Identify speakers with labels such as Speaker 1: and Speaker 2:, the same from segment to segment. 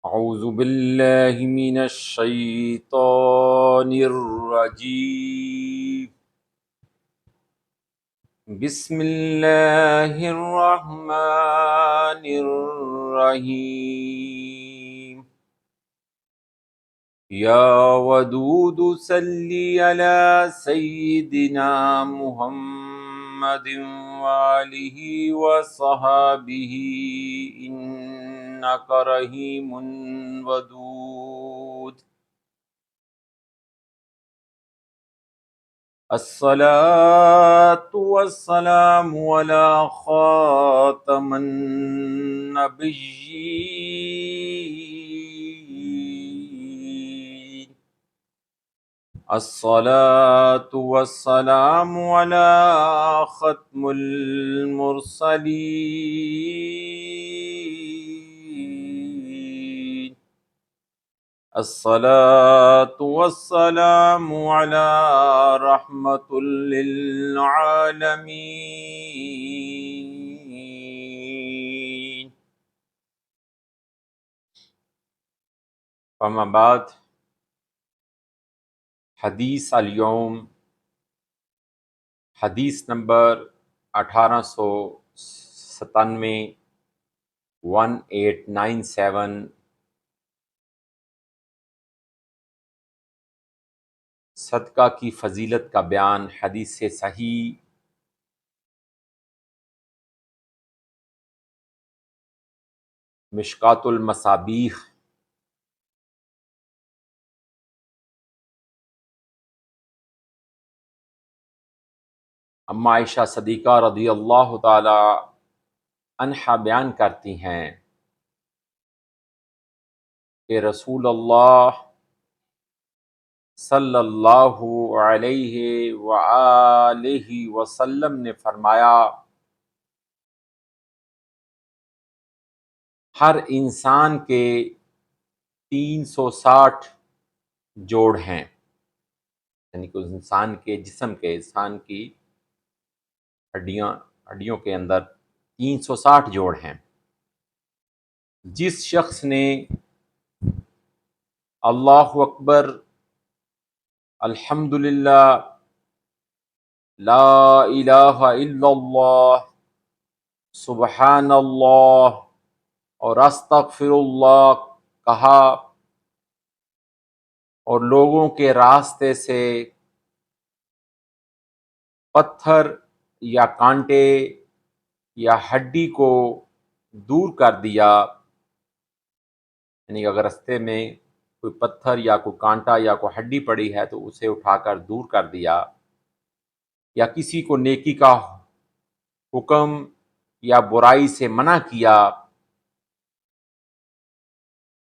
Speaker 1: اعوذ باللہ من الشیطان الرجیم بسم اللہ الرحمن الرحیم یا ودود صلی علی سیدنا محمد وآلہ وصحبہ انک رحیم ودود الصلاة والسلام على خاتم النبيين الصلاة والسلام على ختم المرسلين الصلاة والسلام على رحمة للعالمين اما بعد حدیث اليوم حدیث نمبر 1897 1897 صدقہ کی فضیلت کا بیان حدیث صحیح مشکوٰۃ المصابیح اما عائشہ صدیقہ رضی اللہ تعالی عنہا بیان کرتی ہیں کہ رسول اللہ صلی اللہ علیہ وآلہ وسلم نے فرمایا ہر انسان کے 360 جوڑ ہیں، یعنی کہ اس انسان کے جسم کے انسان کی ہڈیوں کے اندر 360 جوڑ ہیں۔ جس شخص نے اللہ اکبر الحمدللہ لا الہ الا اللہ سبحان اللہ اور استغفر اللہ کہا اور لوگوں کے راستے سے پتھر یا کانٹے یا ہڈی کو دور کر دیا، یعنی اگر راستے میں کوئی پتھر یا کوئی کانٹا یا کوئی ہڈی پڑی ہے تو اسے اٹھا کر دور کر دیا، یا کسی کو نیکی کا حکم یا برائی سے منع کیا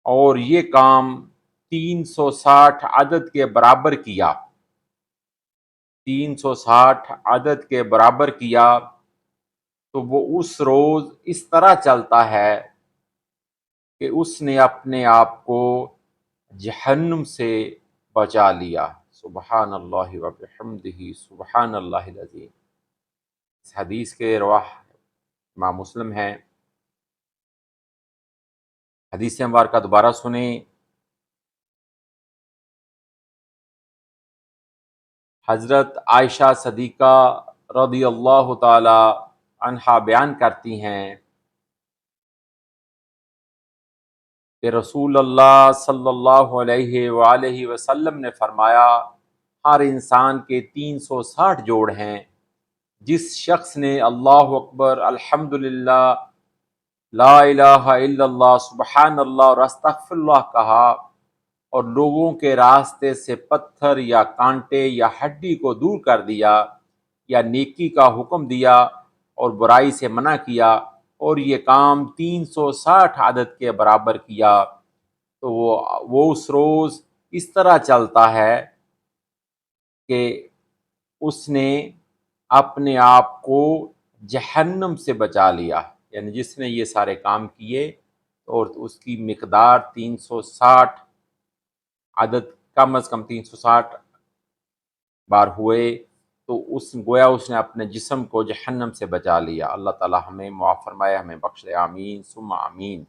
Speaker 1: اور یہ کام 360 عدد کے برابر کیا، 360 عدد کے برابر کیا تو وہ اس روز اس طرح چلتا ہے کہ اس نے اپنے آپ کو جہنم سے بچا لیا۔ سبحان اللہ وبحمدہ سبحان اللہ العظیم۔ اس حدیث کے رواہ امام مسلم ہیں۔ حدیث مبارکہ دوبارہ سنیں۔ حضرت عائشہ صدیقہ رضی اللہ تعالی عنہا بیان کرتی ہیں کہ رسول اللہ صلی اللہ علیہ وآلہ وسلم نے فرمایا ہر انسان کے 360 جوڑ ہیں۔ جس شخص نے اللہ اکبر الحمدللہ لا الہ الا اللہ سبحان اللہ اور استغفر اللہ کہا اور لوگوں کے راستے سے پتھر یا کانٹے یا ہڈی کو دور کر دیا، یا نیکی کا حکم دیا اور برائی سے منع کیا اور یہ کام 360 عدد کے برابر کیا تو وہ اس روز اس طرح چلتا ہے کہ اس نے اپنے آپ کو جہنم سے بچا لیا، یعنی جس نے یہ سارے کام کیے اور اس کی مقدار 360 عدد کم از کم 360 بار ہوئے تو گویا اس نے اپنے جسم کو جہنم سے بچا لیا۔ اللہ تعالی ہمیں معاف فرمائے، ہمیں بخش دے، آمین ثم آمین۔